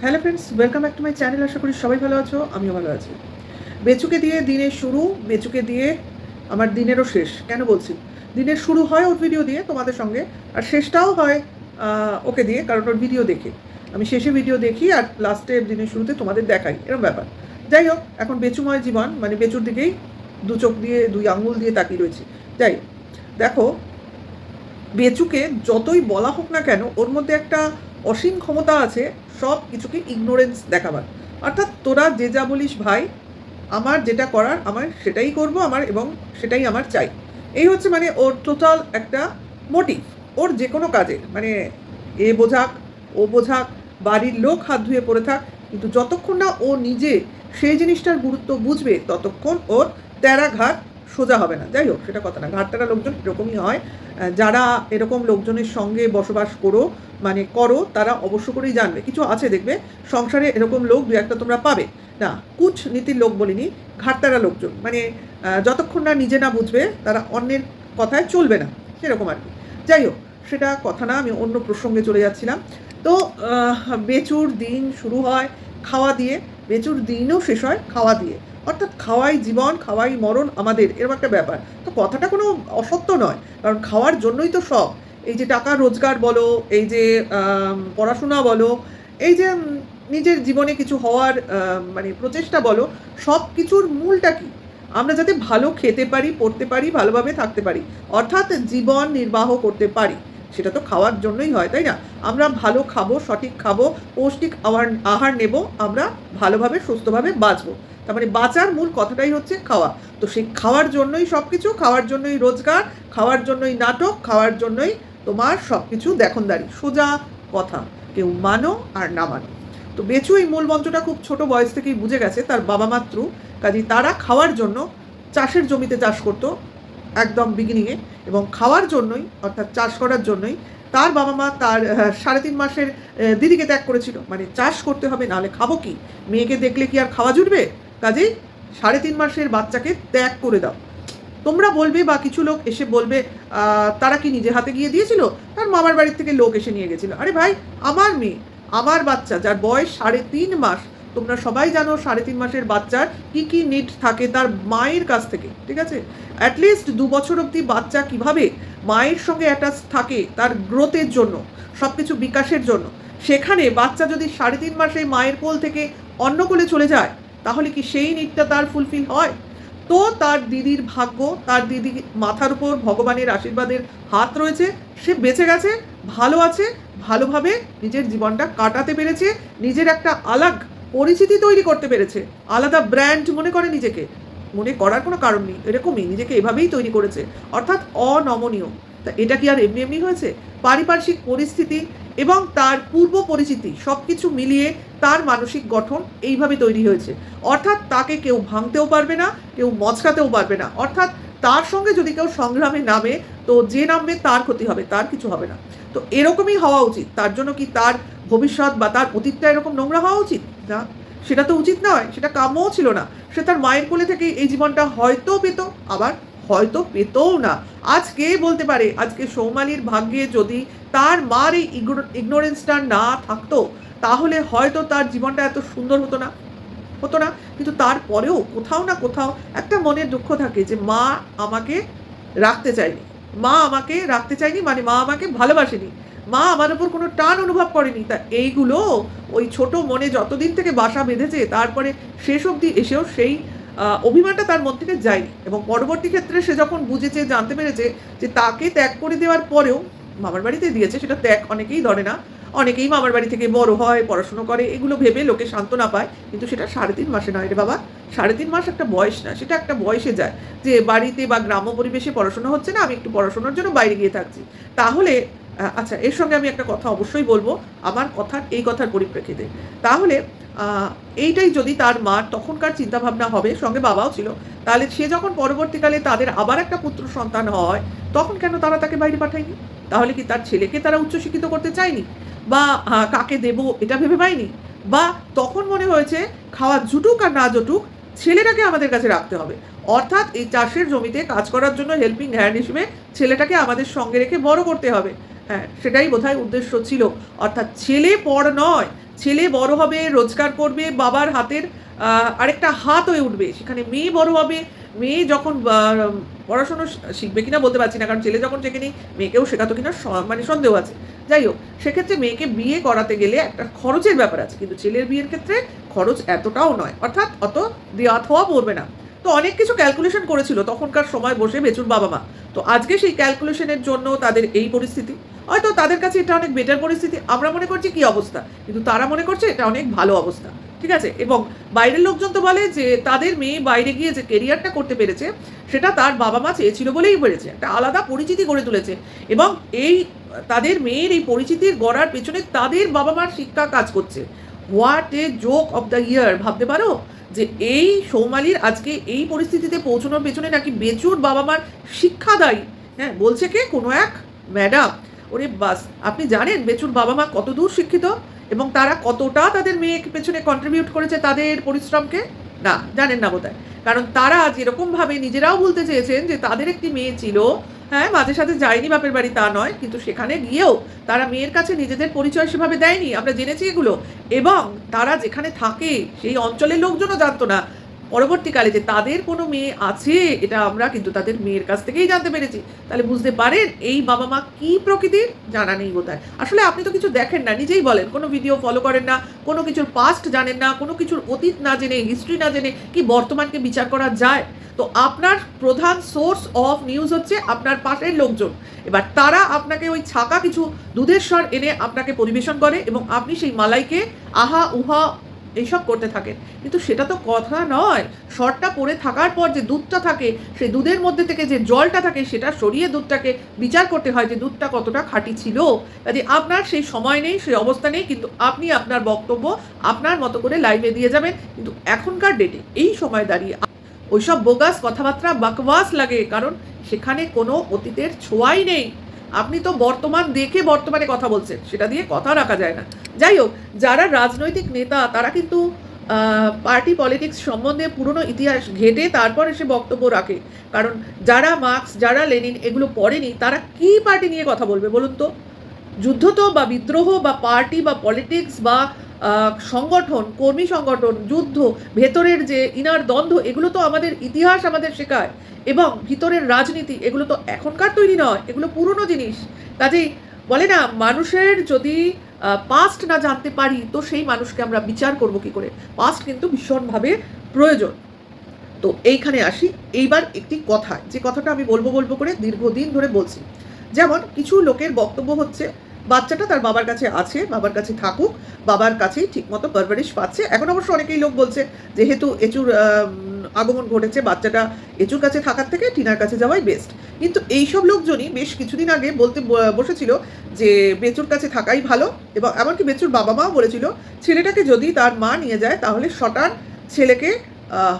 Hello friends, welcome back to my channel. আশা করি সবাই ভালো আছো, আমিও ভালো আছি। বেচুকে দিয়ে দিনের শুরু, বেচুকে দিয়ে আমার দিনেরও শেষ। কেন বলছি? দিনের শুরু হয় ওর ভিডিও দিয়ে তোমাদের সঙ্গে, আর শেষটাও হয় ওকে দিয়ে, কারণ ওর ভিডিও দেখে আমি শেষে ভিডিও দেখি আর লাস্টে দিনের শুরুতে তোমাদের দেখাই, এরকম ব্যাপার। যাই হোক, এখন বেচুময় জীবন, মানে বেচুর দিকেই দু চোখ দিয়ে দুই আঙুল দিয়ে তাকিয়ে রয়েছি। যাই হোক, দেখো, বেচুকে যতই বলা হোক না কেন, ওর মধ্যে একটা অসীম ক্ষমতা আছে সব কিছুকে ইগনোরেন্স দেখাবার। অর্থাৎ তোরা যে যা বলিস ভাই, আমার যেটা করার আমার সেটাই করব, আমার এবং সেটাই আমার চাই। এই হচ্ছে মানে ওর টোটাল একটা মোটিভ ওর যে কোনো কাজের। মানে এ বোঝাক, ও বোঝাক, বাড়ির লোক হাত ধুয়ে পড়ে থাক, কিন্তু যতক্ষণ না ও নিজে সেই জিনিসটার গুরুত্ব বুঝবে ততক্ষণ ওর তেরা ঘাট সোজা হবে না। যাই হোক, সেটা কথা না, ঘাট তেরা লোকজন এরকমই হয়। যারা এরকম লোকজনের সঙ্গে বসবাস মানে করো, তারা অবশ্য করেই জানবে। কিছু আছে দেখবে সংসারে এরকম লোক দু একটা তোমরা পাবে। না, কুচ নীতির লোক বলিনি, ঘাটতারা লোকজন, মানে যতক্ষণ না নিজে না বুঝবে তারা অন্যের কথায় চলবে না, সেরকম আর কি। যাই হোক, সেটা কথা না, আমি অন্য প্রসঙ্গে চলে যাচ্ছিলাম। তো বেচুর দিন শুরু হয় খাওয়া দিয়ে, বেচুর দিনও শেষ হয় খাওয়া দিয়ে। অর্থাৎ খাওয়াই জীবন, খাওয়াই মরণ আমাদের, এরকম একটা ব্যাপার। তো কথাটা কোনো অসত্য নয়, কারণ খাওয়ার জন্যই তো সব। এই যে টাকা রোজগার বলো, এই যে পড়াশোনা বলো, এই যে নিজের জীবনে কিছু হওয়ার মানে প্রচেষ্টা বলো, সব কিছুর মূলটা কি? আমরা যাতে ভালো খেতে পারি, পড়তে পারি, ভালোভাবে থাকতে পারি, অর্থাৎ জীবন নির্বাহ করতে পারি, সেটা তো খাওয়ার জন্যই হয়, তাই না? আমরা ভালো খাবো, সঠিক খাবো, পৌষ্টিক আহার নেব, আমরা ভালোভাবে সুস্থভাবে বাঁচবো। তার মানে বাঁচার মূল কথাটাই হচ্ছে খাওয়া। তো সেই খাওয়ার জন্যই সব কিছু, খাওয়ার জন্যই রোজগার, খাওয়ার জন্যই নাটক, খাওয়ার জন্যই তোমার সব কিছু দেখনদারি। সোজা কথা, কেউ মানো আর না মানো। তো বেচু এই মূল মন্ত্রটা খুব ছোট বয়স থেকেই বুঝে গেছে, তার বাবা মাতৃ কাজেই তারা খাওয়ার জন্য চাষের জমিতে চাষ করতো একদম বিগিনিংয়ে, এবং খাওয়ার জন্যই অর্থাৎ চাষ করার জন্যই তার বাবা মা তার 3.5 মাসের দিদিকে ত্যাগ করেছিল। মানে চাষ করতে হবে, নাহলে খাবো কি? মেয়েকে দেখলে কি আর খাওয়া জুটবে? কাজেই 3.5 মাসের বাচ্চাকে ত্যাগ করে দাও। তোমরা বলবে বা কিছু লোক এসে বলবে তারা কি নিজে হাতে গিয়ে দিয়েছিল? তার মামার বাড়ির থেকে লোক এসে নিয়ে গেছিল। আরে ভাই, আমার মেয়ে, আমার বাচ্চা, যার বয়স 3.5 মাস, তোমরা সবাই জানো 3.5 মাসের বাচ্চার কি কি নিড থাকে তার মায়ের কাছ থেকে, ঠিক আছে? অ্যাটলিস্ট 2 বছর অবধি বাচ্চা কিভাবে মায়ের সঙ্গে অ্যাটাচ থাকে তার গ্রোথের জন্য, সব কিছু বিকাশের জন্য, সেখানে বাচ্চা যদি 3.5 মাসে মায়ের কোল থেকে অন্য কোলে চলে যায়, তাহলে কি সেই নিডটা তার ফুলফিল হয়? তো তার দিদির ভাগ্য, তার দিদি মাথার উপর ভগবানের আশীর্বাদের হাত রয়েছে, সে বেঁচে গেছে, ভালো আছে, ভালোভাবে নিজের জীবনটা কাটাতে পেরেছে, নিজের একটা আলাদা পরিচিতি তৈরি করতে পেরেছে, আলাদা ব্র্যান্ড মনে করে নিজেকে। মনে করার কোনো কারণ নেই, এরকমই নিজেকে এভাবেই তৈরি করেছে, অর্থাৎ অনমনীয়। তা এটা কি আর এমনি এমনি হয়েছে? পারিপার্শ্বিক পরিস্থিতি এবং তার পূর্ব পরিচিতি সব কিছু মিলিয়ে তার মানসিক গঠন এইভাবে তৈরি হয়েছে। অর্থাৎ তাকে কেউ ভাঙতেও পারবে না, কেউ মচকাতেও পারবে না। অর্থাৎ তার সঙ্গে যদি কেউ সংগ্রামে নামে, তো যে নামবে তার ক্ষতি হবে, তার কিছু হবে না। তো এরকমই হওয়া উচিত। তার জন্য কি তার ভবিষ্যৎ বা তার অতীতটা এরকম নোংরা হওয়া উচিত? না, সেটা তো উচিত নয়, সেটা কাম্যও ছিল না। সে তার মায়ের কোলে থেকে এই জীবনটা হয়তো পেত, আবার হয়তো পেতও না। আজ কে বলতে পারে? আজকে সৌমালির ভাগ্যে যদি তার মার এই ইগনোরেন্সটা না থাকতো, তাহলে হয়তো তার জীবনটা এত সুন্দর হতো না। কিন্তু তারপরেও কোথাও না কোথাও একটা মনের দুঃখ থাকে যে মা আমাকে রাখতে চায়নি, মানে মা আমাকে ভালোবাসেনি, মা আমার উপর কোনো টান অনুভব করেনি। তা এইগুলো ওই ছোট মনে যতদিন থেকে বাসা বেঁধেছে, তারপরে শেষ অবধি এসেও সেই অভিমানটা তার মন থেকে যায়নি। এবং পরবর্তী ক্ষেত্রে সে যখন বুঝেছে, জানতে পেরেছে যে তাকে ত্যাগ করে দেওয়ার পরেও মামার বাড়িতে দিয়েছে, সেটা ত্যাগ অনেকেই ধরে না। অনেকেই মামার বাড়ি থেকে বড় হয়, পড়াশুনো করে, এগুলো ভেবে লোকে সান্ত্বনা পায়। কিন্তু সেটা 3.5 মাসে নয় রে বাবা। 3.5 মাস একটা বয়স না, সেটা একটা বয়সে যায় যে বাড়িতে বা গ্রাম্য পরিবেশে পড়াশোনা হচ্ছে না, আমি একটু পড়াশোনার জন্য বাইরে গিয়ে থাকছি। তাহলে আচ্ছা, এর সঙ্গে আমি একটা কথা অবশ্যই বলবো, আমার কথার পরিপ্রেক্ষিতে। তাহলে এইটাই যদি তার মার তখনকার চিন্তাভাবনা হবে, সঙ্গে বাবাও ছিল, তাহলে সে যখন পরবর্তীকালে তাদের আবার একটা পুত্র সন্তান হয়, তখন কেন তারা তাকে বাইরে পাঠায়নি? তাহলে কি তার ছেলেকে তারা উচ্চশিক্ষিত করতে চায়নি? বা কাকে দেব এটা ভেবে পায়নি? বা তখন মনে হয়েছে খাওয়া জুটুক আর না জুটুক, ছেলেটাকে আমাদের কাছে রাখতে হবে, অর্থাৎ এই চাষের জমিতে কাজ করার জন্য হেল্পিং হ্যান্ড হিসেবে ছেলেটাকে আমাদের সঙ্গে রেখে বড় করতে হবে। হ্যাঁ, সেটাই বোধহয় উদ্দেশ্য ছিল। অর্থাৎ ছেলে পর নয়, ছেলে বড় হবে, রোজগার করবে, বাবার হাতের আরেকটা হাত হয়ে উঠবে। সেখানে মেয়ে বড় হবে, মেয়ে যখন পড়াশুনো শিখবে কিনা বলতে পারছি না, কারণ ছেলে যখন শেখেনি মেয়েকেও শেখাতো কিনা মানে সন্দেহ আছে। যাই হোক, সেক্ষেত্রে মেয়েকে বিয়ে করাতে গেলে একটা খরচের ব্যাপার আছে, কিন্তু ছেলের বিয়ের ক্ষেত্রে খরচ এতটাও নয়, অর্থাৎ অত দেওয়া থোয়া পড়বে না। তো অনেক কিছু ক্যালকুলেশন করেছিল তখনকার সময় বসে বেচুর বাবা মা। তো আজকে সেই ক্যালকুলেশনের জন্য তাদের এই পরিস্থিতি। হয়তো তাদের কাছে এটা অনেক বেটার পরিস্থিতি, আমরা মনে করছি কি অবস্থা, কিন্তু তারা মনে করছে এটা অনেক ভালো অবস্থা। ঠিক আছে, এবং বাইরের লোকজন তো বলে যে তাদের মেয়ে বাইরে গিয়ে যে কেরিয়ারটা করতে পেরেছে সেটা তার বাবা মা চেয়েছিল বলেই পেরেছে, একটা আলাদা পরিচিতি গড়ে তুলেছে, এবং এই তাদের মেয়ের এই পরিচিতির গড়ার পেছনে তাদের বাবা মার শিক্ষা কাজ করছে। What a joke of the year, ভাবতে পারো যে এই সৌমালির আজকে এই পরিস্থিতিতে পৌঁছানোর পেছনে নাকি বেচুর বাবা মার শিক্ষা দায়ী। হ্যাঁ, বলছে কে, কোনো এক ম্যাডাম। ওরে বাস, আপনি জানেন বেচুর বাবা মা কত দূর শিক্ষিত এবং তারা কতটা তাদের মেয়ের পেছনে কন্ট্রিবিউট করেছে তাদের পরিশ্রমকে? না, জানেন না বোধহয়। কারণ তারা যেরকমভাবে নিজেরাও বলতে চেয়েছেন যে তাদের একটি মেয়ে ছিল, হ্যাঁ মাঝে সাথে যায়নি বাপের বাড়ি তা নয়, কিন্তু সেখানে গিয়েও তারা মেয়ের কাছে নিজেদের পরিচয় সেভাবে দেয়নি, আমরা জেনেছি এগুলো। এবং তারা যেখানে থাকে সেই অঞ্চলের লোকজনও জানতো না পরবর্তীকালে যে তাদের কোনো মেয়ে আছে, এটা আমরা কিন্তু তাদের মেয়ের কাছ থেকেই জানতে পেরেছি। তাহলে বুঝতে পারেন এই বাবা মা কি প্রকৃতির, জানা নেই বোধহয়। আসলে আপনি তো কিছু দেখেন না, নিজেই বলেন, কোনো ভিডিও ফলো করেন না, কোনো কিছুর পাস্ট জানেন না, কোনো কিছুর অতীত না জেনে, হিস্ট্রি না জেনে কি বর্তমানকে বিচার করা যায়? তো আপনার প্রধান সোর্স অফ নিউজ হচ্ছে আপনার পাশের লোকজন। এবার তারা আপনাকে ওই ছাকা কিছু দুধের স্বর এনে আপনাকে পরিবেশন করে এবং আপনি সেই মালাইকে আহা উহা এইসব করতে থাকেন, কিন্তু সেটা তো কথা নয়। শর্টটা পড়ে থাকার পর যে দুধটা থাকে, সেই দুধের মধ্যে থেকে যে জলটা থাকে সেটা সরিয়ে দুধটাকে বিচার করতে হয় যে দুধটা কতটা খাঁটি ছিল। কাজে আপনার সেই সময় নেই, সেই অবস্থা নেই, কিন্তু আপনি আপনার বক্তব্য আপনার মতো করে লাইভে দিয়ে যাবেন। কিন্তু এখনকার ডেটে এই সময় দাঁড়িয়ে ওইসব বোগাস কথাবার্তা বাকওয়াস লাগে, কারণ সেখানে কোনো অতীতের ছোঁয়াই নেই। আপনি তো বর্তমান দেখে বর্তমানে কথা বলছেন, সেটা দিয়ে কথা রাখা যায় না। যাই হোক, যারা রাজনৈতিক নেতা তারা কিন্তু পার্টি পলিটিক্স সম্বন্ধে পুরনো ইতিহাস ঘেটে তারপর এসে বক্তব্য রাখে, কারণ যারা মার্কস, যারা লেনিন এগুলো পড়েনি তারা কি পার্টি নিয়ে কথা বলবে বলুন তো? যুদ্ধ তো বা বিদ্রোহ বা পার্টি বা পলিটিক্স বা সংগঠন, কর্মী সংগঠন, যুদ্ধ, ভেতরের যে ইনার দ্বন্দ্ব, এগুলো তো আমাদের ইতিহাস আমাদের শেখায়, এবং ভিতরের রাজনীতি এগুলো তো এখনকার তৈরি নয়, এগুলো পুরনো জিনিস। কাজেই বলে না, মানুষের যদি পাস্ট না জানতে পারি তো সেই মানুষকে আমরা বিচার করব কি করে? পাস্ট কিন্তু ভীষণভাবে প্রয়োজন। তো এইখানে আসি এইবার একটি কথা, যে কথাটা আমি বলবো বলবো করে দীর্ঘদিন ধরে বলছি। যেমন কিছু লোকের বক্তব্য হচ্ছে বাচ্চাটা তার বাবার কাছে আছে, বাবার কাছে থাকুক, বাবার কাছেই ঠিকমতো পারভারিশ পাচ্ছে। এখন অবশ্য অনেকেই লোক বলছে যেহেতু এচুর আগমন ঘটেছে, বাচ্চাটা এচুর কাছে থাকার থেকে টিনার কাছে যাওয়াই বেস্ট। কিন্তু এইসব লোকজনই বেশ কিছুদিন আগে বলতে বসেছিল যে বেচুর কাছে থাকাই ভালো, এবং এমনকি বেচুর বাবা মাও বলেছিল ছেলেটাকে যদি তার মা নিয়ে যায় তাহলে শটান ছেলেকে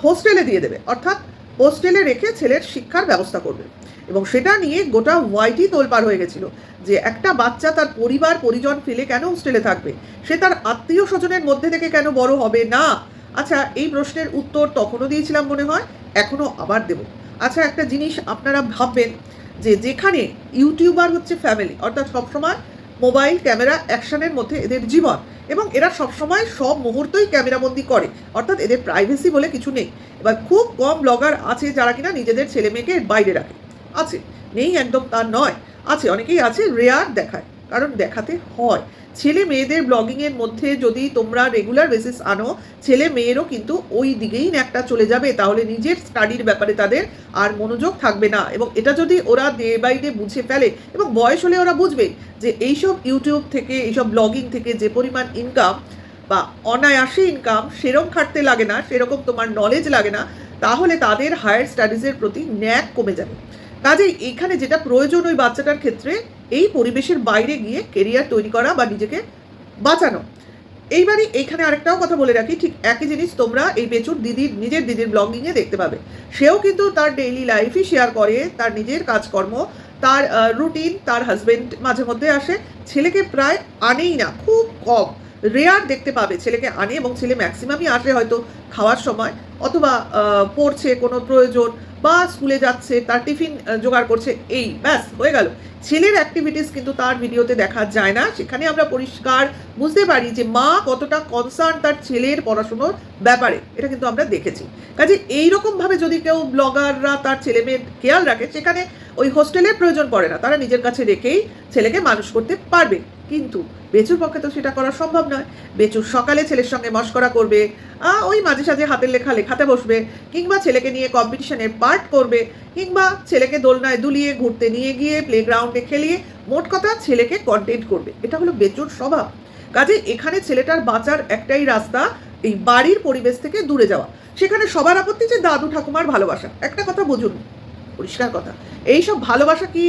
হোস্টেলে দিয়ে দেবে, অর্থাৎ হোস্টেলে রেখে ছেলের শিক্ষার ব্যবস্থা করবে। এবং সেটা নিয়ে গোটা ওয়াইটি তোলপাড় হয়ে গেছিল যে একটা বাচ্চা তার পরিবার পরিজন ফেলে কেন হোস্টেলে থাকবে, সে তার আত্মীয় স্বজনের মধ্যে থেকে কেন বড় হবে না? আচ্ছা, এই প্রশ্নের উত্তর তখনও দিয়েছিলাম মনে হয়, এখনও আবার দেব। আচ্ছা, একটা জিনিস আপনারা ভাববেন যে যেখানে ইউটিউবার হচ্ছে ফ্যামিলি, অর্থাৎ সবসময় মোবাইল ক্যামেরা অ্যাকশনের মধ্যে এদের জীবন, এবং এরা সবসময় সব মুহূর্তই ক্যামেরাবন্দি করে, অর্থাৎ এদের প্রাইভেসি বলে কিছু নেই। এবার খুব কম ব্লগার আছে যারা কিনা নিজেদের ছেলে মেয়েকে বাইরে রাখে, আছে, নেই একদম তা নয়, আছে, অনেকেই আছে, রেয়ার দেখায়, কারণ দেখাতে হয়। ছেলে মেয়েদের ব্লগিংয়ের মধ্যে যদি তোমরা রেগুলার বেসিস আনো, ছেলে মেয়েরও কিন্তু ওই দিকেই একটা চলে যাবে, তাহলে নিজের স্টাডির ব্যাপারে তাদের আর মনোযোগ থাকবে না। এবং এটা যদি ওরা ডে বাই ডে বুঝে ফেলে, এবং বয়স হলে ওরা বুঝবে যে এইসব ইউটিউব থেকে, এইসব ব্লগিং থেকে যে পরিমাণ ইনকাম বা অনায়াসে ইনকাম, সেরকম খাটতে লাগে না, সেরকম তোমার নলেজ লাগে না, তাহলে তাদের হায়ার স্টাডিজের প্রতি ন্যাক কমে যাবে। কাজেই এইখানে যেটা প্রয়োজন ওই বাচ্চাটার ক্ষেত্রে, এই পরিবেশের বাইরে গিয়ে কেরিয়ার তৈরি করা বা নিজেকে বাঁচানো। এইবারই এইখানে আরেকটাও কথা বলে রাখি, ঠিক একই জিনিস তোমরা এই বেচুর দিদির, নিজের দিদির ব্লগিংয়ে দেখতে পাবে। সেও কিন্তু তার ডেইলি লাইফই শেয়ার করে, তার নিজের কাজকর্ম, তার রুটিন, তার হাজবেন্ড মাঝে মধ্যে আসে, ছেলেকে প্রায় আনেই না, খুব কম, রেয়ার দেখতে পাবে ছেলেকে আনে, এবং ছেলে ম্যাক্সিমামই আসে হয়তো খাওয়ার সময়, অথবা পড়ছে কোনো প্রয়োজন, বা স্কুলে যাচ্ছে, তার টিফিন জোগাড় করছে, এই ব্যাস হয়ে গেল। ছেলের অ্যাক্টিভিটিস কিন্তু তার ভিডিওতে দেখা যায় না। সেখানে আমরা পরিষ্কার বুঝতে পারি যে মা কতটা কনসার্ন তার ছেলের পড়াশুনোর ব্যাপারে, এটা কিন্তু আমরা দেখেছি। কাজে এইরকমভাবে যদি কেউ ব্লগাররা তার ছেলে মেয়ের খেয়াল রাখে, সেখানে ওই হোস্টেলের প্রয়োজন পড়ে না, তারা নিজের কাছে রেখেই ছেলেকে মানুষ করতে পারবে। কিন্তু বেচুর পক্ষে তো সেটা করা সম্ভব নয়। বেচুর সকালে ছেলের সঙ্গে মশকরা করবে, ওই মাঝে সাঝে হাতের লেখা লেখাতে বসবে, কিংবা ছেলেকে নিয়ে কম্পিটিশনের পার্ট করবে, কিংবা ছেলেকে দোলনায় দুলিয়ে ঘুরতে নিয়ে গিয়ে প্লেগ্রাউন্ডে খেলিয়ে, মোট কথা ছেলেকে কন্টেন্ট করবে। এটা হলো বেচুর স্বভাব। কাজে এখানে ছেলেটার বাঁচার একটাই রাস্তা, এই বাড়ির পরিবেশ থেকে দূরে যাওয়া। সেখানে সবার আপত্তি যে দাদু ঠাকুমার ভালোবাসা। একটা কথা বুঝুন, পরিষ্কার কথা, এইসব ভালোবাসা কি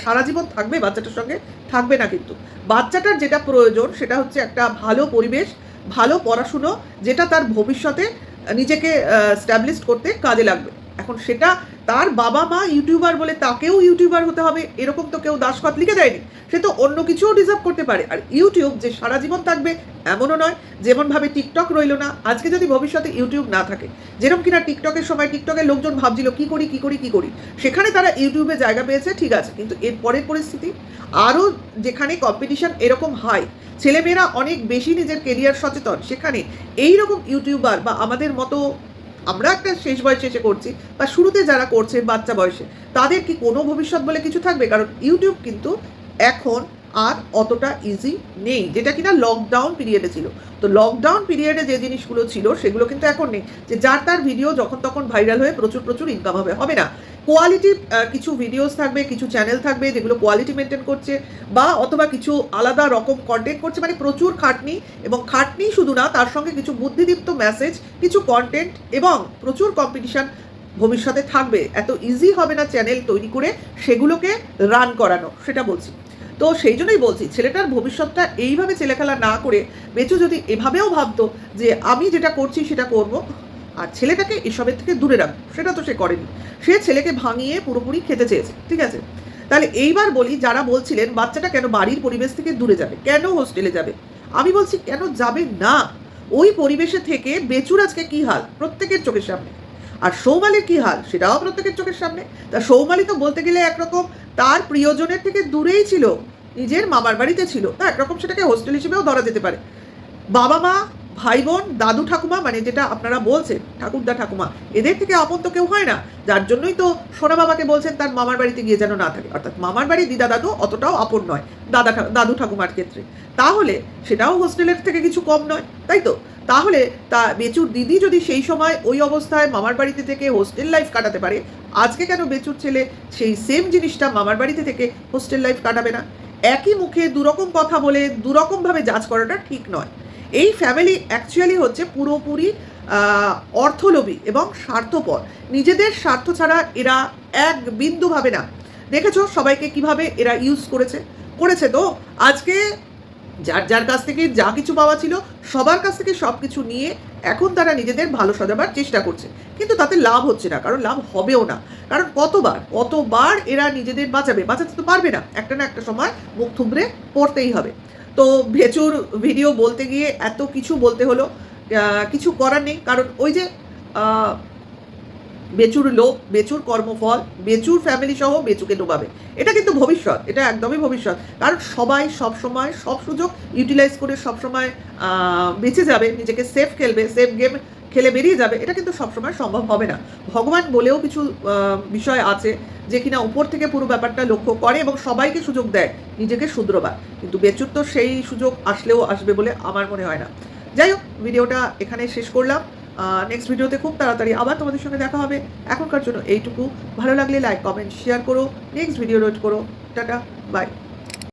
সারা জীবন থাকবে বাচ্চাটার সঙ্গে? থাকবে না। কিন্তু বাচ্চাটার যেটা প্রয়োজন সেটা হচ্ছে একটা ভালো পরিবেশ, ভালো পড়াশুনো, যেটা তার ভবিষ্যতে নিজেকে স্ট্যাবলিশ করতে কাজে লাগবে। এখন সেটা তার বাবা মা ইউটিউবার বলে তাকেও ইউটিউবার হতে হবে এরকম তো কেউ দাসখত লিখে দেয়নি। সে তো অন্য কিছুও ডিজার্ভ করতে পারে। আর ইউটিউব যে সারা জীবন থাকবে এমনও নয়। যেমনভাবে টিকটক রইল না, আজকে যদি ভবিষ্যতে ইউটিউব না থাকে, যেরকম কিনা টিকটকের সময় টিকটকের লোকজন ভাবছিল কি করি, সেখানে তারা ইউটিউবে জায়গা পেয়েছে, ঠিক আছে। কিন্তু এর পরের পরিস্থিতি আরও, যেখানে কম্পিটিশন এরকম হাই, ছেলেমেয়েরা অনেক বেশি নিজের কেরিয়ার সচেতন, সেখানে এইরকম ইউটিউবার বা আমাদের মতো, আমরা একটা শেষ বয়সে এসে করছি বা শুরুতে যারা করছে বাচ্চা বয়সে, তাদের কি কোনো ভবিষ্যৎ বলে কিছু থাকবে? কারণ ইউটিউব কিন্তু এখন আর অতটা ইজি নেই, যেটা কিনা লকডাউন পিরিয়ডে ছিল। তো লকডাউন পিরিয়ডে যে জিনিসগুলো ছিল সেগুলো কিন্তু এখন নেই, যে যার তার ভিডিও যখন তখন ভাইরাল হয়ে প্রচুর ইনকাম হবে না। কোয়ালিটি কিছু ভিডিওস থাকবে, কিছু চ্যানেল থাকবে যেগুলো কোয়ালিটি মেনটেন করছে, বা অথবা কিছু আলাদা রকম কন্টেন্ট করছে, মানে প্রচুর খাটনি, এবং খাটনি শুধু না, তার সঙ্গে কিছু বুদ্ধিদীপ্ত মেসেজ, কিছু কন্টেন্ট, এবং প্রচুর কম্পিটিশান ভবিষ্যতে থাকবে। এত ইজি হবে না চ্যানেল তৈরি করে সেগুলোকে রান করানো, সেটা বলছি। তো সেই জন্যই বলছি, ছেলেটার ভবিষ্যৎটা এইভাবে ছেলেখেলা না করে বেচু যদি এভাবেও ভাবতো যে আমি যেটা করছি সেটা করব, আর ছেলেটাকে এসবের থেকে দূরে রাখবো, সেটা তো সে করেনি। সে ছেলেকে ভাঙিয়ে পুরোপুরি খেতে চেয়েছে, ঠিক আছে। তাহলে এইবার বলি, যারা বলছিলেন বাচ্চাটা কেন বাড়ির পরিবেশ থেকে দূরে যাবে, কেন হোস্টেলে যাবে, আমি বলছি কেন যাবে না। ওই পরিবেশে থেকে বেচুর আজকে কী হাল প্রত্যেকের চোখের সামনে, আর সৌমালির কী হাল সেটাও প্রত্যেকের চোখের সামনে। তা সৌমালি তো বলতে গেলে একরকম তার প্রিয়জনের থেকে দূরেই ছিল, নিজের মামার বাড়িতে ছিল, তা একরকম সেটাকে হোস্টেল হিসেবেও ধরা যেতে পারে। বাবা মা, ভাই বোন, দাদু ঠাকুমা, মানে যেটা আপনারা বলছেন ঠাকুরদা ঠাকুমা, এদের থেকে আপন তো কেউ হয় না। যার জন্যই তো সোনা বাবাকে বলছেন তার মামার বাড়িতে গিয়ে যেন না থাকে, অর্থাৎ মামার বাড়ি দিদা দাদু অতটাও আপন নয় দাদু ঠাকুমার ক্ষেত্রে। তাহলে সেটাও হোস্টেলের থেকে কিছু কম নয়, তাই তো? তাহলে বেচুর দিদি যদি সেই সময় ওই অবস্থায় মামার বাড়িতে থেকে হোস্টেল লাইফ কাটাতে পারে, আজকে কেন বেচুর ছেলে সেই সেম জিনিসটা মামার বাড়িতে থেকে হোস্টেল লাইফ কাটাবে না? একই মুখে দুরকম কথা বলে দুরকমভাবে জাজ করাটা ঠিক নয়। এই ফ্যামিলি অ্যাকচুয়ালি হচ্ছে পুরোপুরি অর্থলোভী এবং স্বার্থপর। নিজেদের স্বার্থ ছাড়া এরা এক বিন্দু ভাবে না। দেখেছো সবাইকে কিভাবে এরা ইউজ করেছে তো আজকে যার কাছ থেকে যা কিছু পাওয়া ছিল সবার কাছ থেকে সব কিছু নিয়ে এখন তারা নিজেদের ভালো সাজাবার চেষ্টা করছে, কিন্তু তাতে লাভ হচ্ছে না, কারণ লাভ হবেও না। কারণ কতবার এরা নিজেদের বাঁচাতে তো পারবে না, একটা না একটা সময় মুখ থুবড়ে পড়তেই হবে। তো বেচুর ভিডিও বলতে গিয়ে এত কিছু বলতে হলো, কিছু করার নেই। কারণ ওই যে বেচুর লোক, বেচুর কর্মফল, বেচুর ফ্যামিলি সহ বেচুকে ডোবাবে, এটা কিন্তু ভবিষ্যৎ, এটা একদমই ভবিষ্যৎ। কারণ সবাই সব সময় সব সুযোগ ইউটিলাইজ করে সব সময় বেঁচে যাবে, নিজেকে সেফ খেলবে, সেফ গেম খেলে বেরিয়ে যাবে, এটা কিন্তু সবসময় সম্ভব হবে না। ভগবান বলেও কিছু বিষয় আছে যে কিনা উপর থেকে পুরো ব্যাপারটা লক্ষ্য করে এবং সবাইকে সুযোগ দেয় নিজেকে শুধরোবার, কিন্তু বেচুর তো সেই সুযোগ আসলেও আসবে বলে আমার মনে হয় না। যাই হোক, ভিডিওটা এখানে শেষ করলাম। নেক্সট ভিডিওতে খুব তাড়াতাড়ি আবার তোমাদের সঙ্গে দেখা হবে। এখনকার জন্য এইটুকু। ভালো লাগলে লাইক, কমেন্ট, শেয়ার করো। নেক্সট ভিডিও ওয়েট করো। Tata, by.